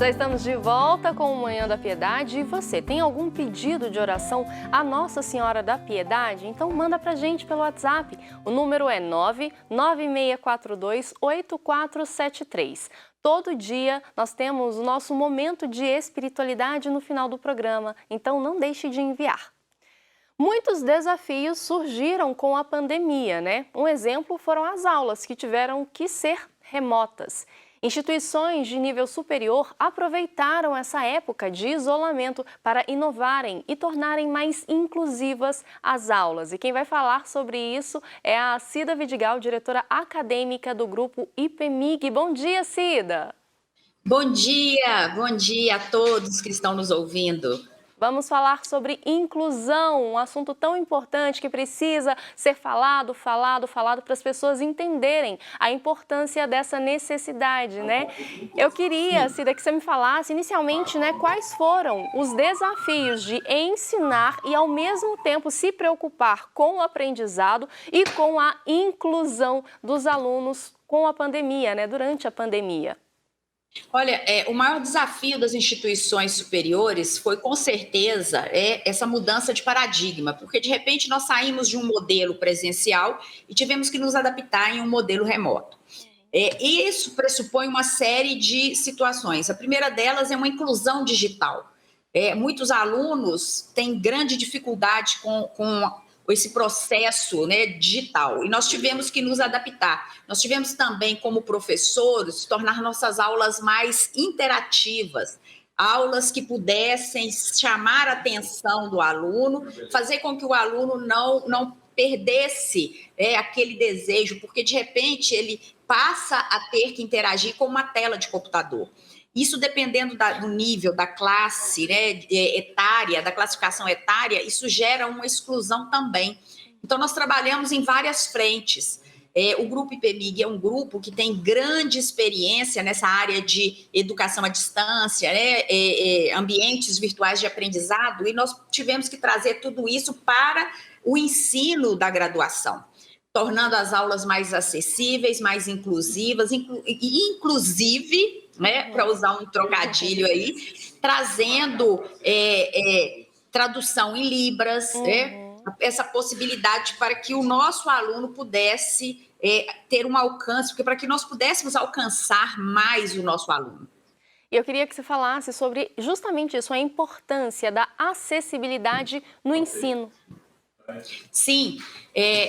Já estamos de volta com o Manhã da Piedade e você tem algum pedido de oração à Nossa Senhora da Piedade? Então manda pra gente pelo WhatsApp. O número é 996428473. Todo dia nós temos o nosso momento de espiritualidade no final do programa, então não deixe de enviar. Muitos desafios surgiram com a pandemia, né? Um exemplo foram as aulas que tiveram que ser remotas. Instituições de nível superior aproveitaram essa época de isolamento para inovarem e tornarem mais inclusivas as aulas. E quem vai falar sobre isso é a Cida Vidigal, diretora acadêmica do grupo IPEMIG. Bom dia, Cida! Bom dia a todos que estão nos ouvindo. Vamos falar sobre inclusão, um assunto tão importante que precisa ser falado para as pessoas entenderem a importância dessa necessidade, né? Eu queria, Cida, que você me falasse inicialmente, né, quais foram os desafios de ensinar e ao mesmo tempo se preocupar com o aprendizado e com a inclusão dos alunos com a pandemia, né, durante a pandemia. Olha, o maior desafio das instituições superiores foi, com certeza, essa mudança de paradigma, porque, de repente, nós saímos de um modelo presencial e tivemos que nos adaptar em um modelo remoto. E isso pressupõe uma série de situações. A primeira delas é uma inclusão digital. Muitos alunos têm grande dificuldade com esse processo, né, digital, e nós tivemos que nos adaptar. Nós tivemos também, como professores, tornar nossas aulas mais interativas, aulas que pudessem chamar a atenção do aluno, fazer com que o aluno não perdesse aquele desejo, porque de repente ele passa a ter que interagir com uma tela de computador. Isso dependendo do nível, da classe, né, etária, da classificação etária, isso gera uma exclusão também. Então, nós trabalhamos em várias frentes. O Grupo IPEMIG é um grupo que tem grande experiência nessa área de educação à distância, né, ambientes virtuais de aprendizado, e nós tivemos que trazer tudo isso para o ensino da graduação, tornando as aulas mais acessíveis, mais inclusivas, inclusive, né, para usar um trocadilho aí, trazendo tradução em Libras, essa possibilidade para que o nosso aluno pudesse ter um alcance, porque para que nós pudéssemos alcançar mais o nosso aluno. E eu queria que você falasse sobre justamente isso, a importância da acessibilidade no ensino. Sim,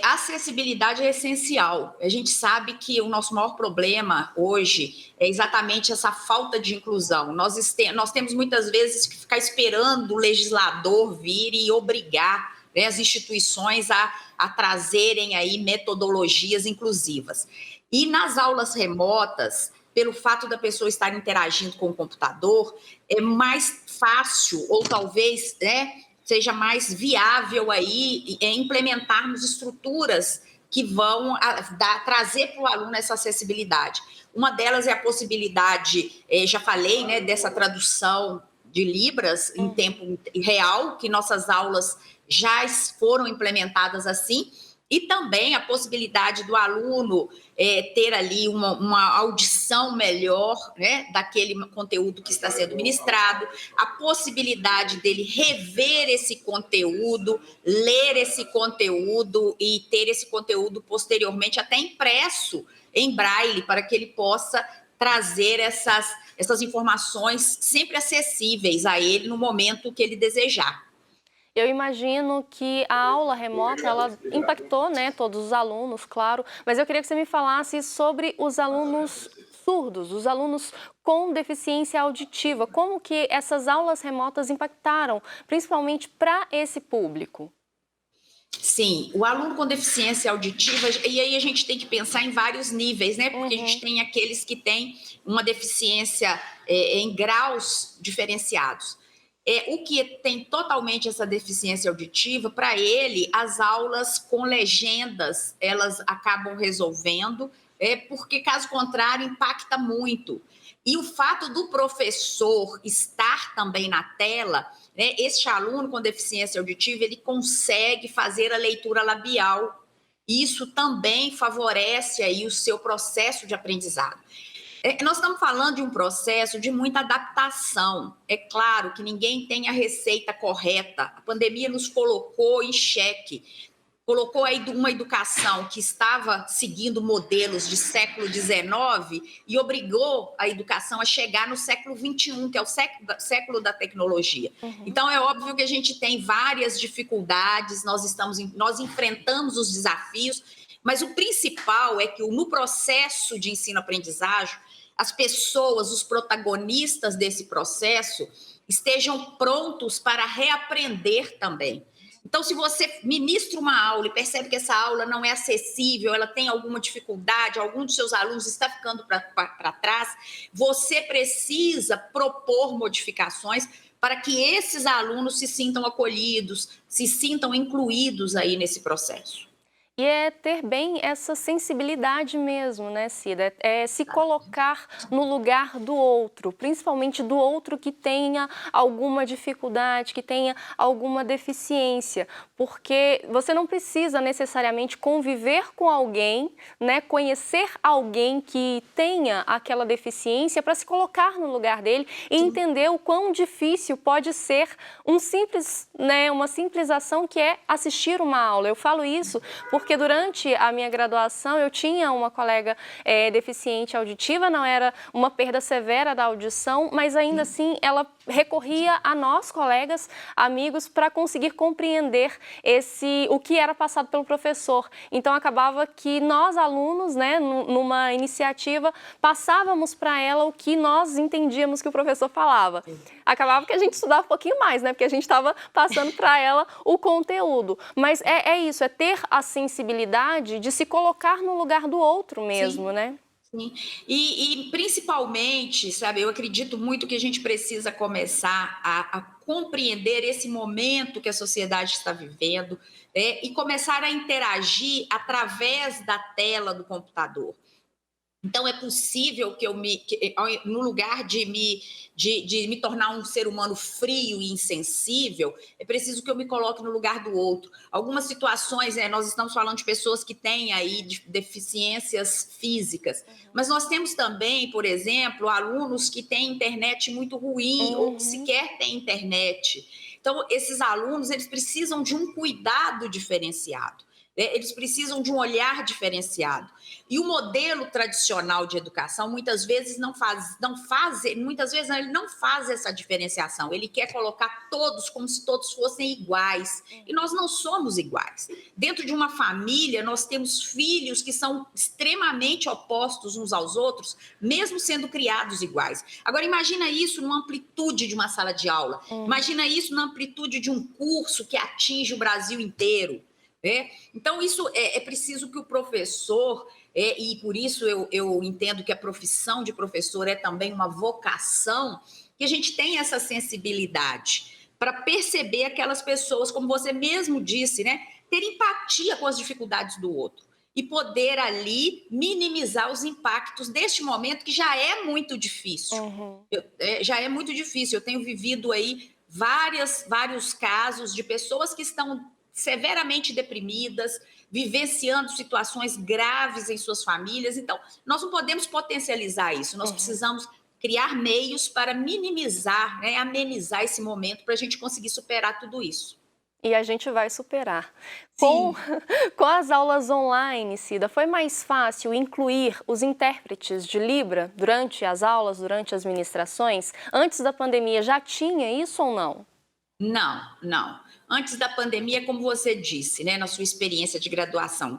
a acessibilidade é essencial. A gente sabe que o nosso maior problema hoje é exatamente essa falta de inclusão. Nós temos muitas vezes que ficar esperando o legislador vir e obrigar, né, as instituições a trazerem aí metodologias inclusivas. E nas aulas remotas, pelo fato da pessoa estar interagindo com o computador, é mais fácil, ou talvez, né, seja mais viável aí implementarmos estruturas que vão trazer para o aluno essa acessibilidade. Uma delas é a possibilidade, já falei, né, dessa tradução de Libras em tempo real, que nossas aulas já foram implementadas assim, e também a possibilidade do aluno ter ali uma audição melhor, né, daquele conteúdo que está sendo ministrado, a possibilidade dele rever esse conteúdo, ler esse conteúdo e ter esse conteúdo posteriormente até impresso em braille, para que ele possa trazer essas informações sempre acessíveis a ele no momento que ele desejar. Eu imagino que a aula remota, ela impactou, né, todos os alunos, claro, mas eu queria que você me falasse sobre os alunos surdos, os alunos com deficiência auditiva. Como que essas aulas remotas impactaram, principalmente para esse público? Sim, o aluno com deficiência auditiva, e aí a gente tem que pensar em vários níveis, né? Porque a gente tem aqueles que têm uma deficiência em graus diferenciados. O que tem totalmente essa deficiência auditiva, para ele, as aulas com legendas, elas acabam resolvendo, porque, caso contrário, impacta muito. E o fato do professor estar também na tela, né, este aluno com deficiência auditiva, ele consegue fazer a leitura labial. Isso também favorece aí o seu processo de aprendizado. Nós estamos falando de um processo de muita adaptação. É claro que ninguém tem a receita correta. A pandemia nos colocou em xeque, colocou aí uma educação que estava seguindo modelos de século XIX e obrigou a educação a chegar no século XXI, que é o século da tecnologia. Então, é óbvio que a gente tem várias dificuldades, nós enfrentamos os desafios, mas o principal é que no processo de ensino-aprendizagem, as pessoas, os protagonistas desse processo, estejam prontos para reaprender também. Então, se você ministra uma aula e percebe que essa aula não é acessível, ela tem alguma dificuldade, algum dos seus alunos está ficando para trás, você precisa propor modificações para que esses alunos se sintam acolhidos, se sintam incluídos aí nesse processo. E é ter bem essa sensibilidade mesmo, né, Cida? É se colocar no lugar do outro, principalmente do outro que tenha alguma dificuldade, que tenha alguma deficiência, porque você não precisa necessariamente conviver com alguém, né, conhecer alguém que tenha aquela deficiência para se colocar no lugar dele e entender o quão difícil pode ser uma simples ação que é assistir uma aula. Eu falo isso porque durante a minha graduação eu tinha uma colega deficiente auditiva, não era uma perda severa da audição, mas ainda assim ela recorria a nós, colegas, amigos, para conseguir compreender o que era passado pelo professor. Então acabava que nós, alunos, né, numa iniciativa, passávamos para ela o que nós entendíamos que o professor falava. Acabava que a gente estudava um pouquinho mais, né, porque a gente estava passando para ela o conteúdo. Mas é isso, é ter a sensibilidade de se colocar no lugar do outro mesmo, Sim. né? Sim. E principalmente, sabe, eu acredito muito que a gente precisa começar a compreender esse momento que a sociedade está vivendo, e começar a interagir através da tela do computador. Então, é possível que no lugar de me tornar um ser humano frio e insensível, é preciso que eu me coloque no lugar do outro. Algumas situações, nós estamos falando de pessoas que têm aí deficiências físicas, mas nós temos também, por exemplo, alunos que têm internet muito ruim ou que sequer têm internet. Então, esses alunos, eles precisam de um cuidado diferenciado. Eles precisam de um olhar diferenciado. E o modelo tradicional de educação muitas vezes ele não faz essa diferenciação. Ele quer colocar todos como se todos fossem iguais. E nós não somos iguais. Dentro de uma família, nós temos filhos que são extremamente opostos uns aos outros, mesmo sendo criados iguais. Agora, imagina isso numa amplitude de uma sala de aula. Imagina isso na amplitude de um curso que atinge o Brasil inteiro. Então, isso é preciso que o professor, e por isso eu entendo que a profissão de professor é também uma vocação, que a gente tenha essa sensibilidade para perceber aquelas pessoas, como você mesmo disse, né? Ter empatia com as dificuldades do outro e poder ali minimizar os impactos deste momento que já é muito difícil. Já é muito difícil. Eu tenho vivido aí vários casos de pessoas que estão severamente deprimidas, vivenciando situações graves em suas famílias. Então, nós não podemos potencializar isso, nós precisamos criar meios para minimizar, né, amenizar esse momento para a gente conseguir superar tudo isso. E a gente vai superar. Sim. Com as aulas online, Cida, foi mais fácil incluir os intérpretes de Libra durante as aulas, durante as ministrações? Antes da pandemia já tinha isso ou não? Não. Antes da pandemia, como você disse, né, na sua experiência de graduação,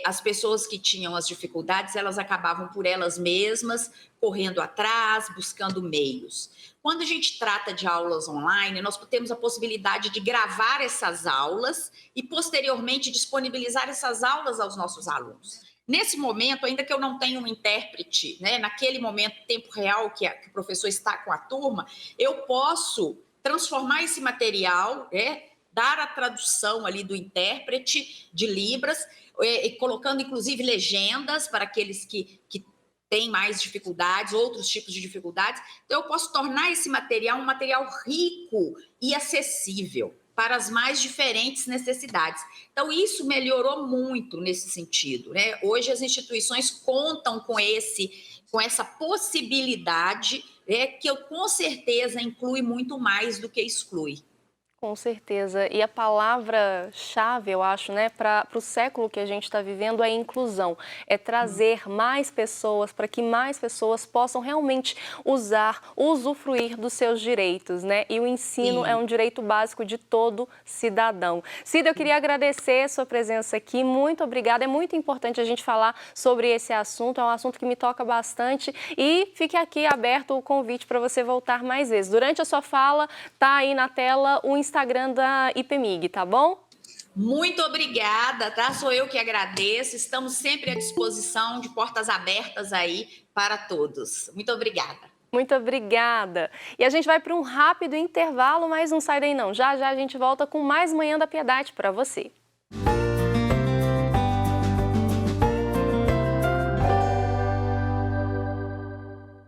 as pessoas que tinham as dificuldades, elas acabavam por elas mesmas, correndo atrás, buscando meios. Quando a gente trata de aulas online, nós temos a possibilidade de gravar essas aulas e, posteriormente, disponibilizar essas aulas aos nossos alunos. Nesse momento, ainda que eu não tenha um intérprete, né, naquele momento, tempo real que o professor está com a turma, eu posso transformar esse material, dar a tradução ali do intérprete de Libras, colocando inclusive legendas para aqueles que têm mais dificuldades, outros tipos de dificuldades. Então, eu posso tornar esse material um material rico e acessível para as mais diferentes necessidades. Então, isso melhorou muito nesse sentido, né? Hoje as instituições contam com essa possibilidade, que eu, com certeza inclui muito mais do que exclui. Com certeza. E a palavra-chave, eu acho, né, para o século que a gente está vivendo é inclusão. É trazer mais pessoas para que mais pessoas possam realmente usar, usufruir dos seus direitos, né? E o ensino é Sim. um direito básico de todo cidadão. Cida, eu queria agradecer a sua presença aqui. Muito obrigada. É muito importante a gente falar sobre esse assunto. É um assunto que me toca bastante. E fique aqui aberto o convite para você voltar mais vezes. Durante a sua fala, tá aí na tela o Instagram da IPMIG, tá bom? Muito obrigada, tá? Sou eu que agradeço. Estamos sempre à disposição, de portas abertas aí para todos. Muito obrigada. Muito obrigada. E a gente vai para um rápido intervalo, mas não sai daí não. Já já a gente volta com mais Manhã da Piedade para você.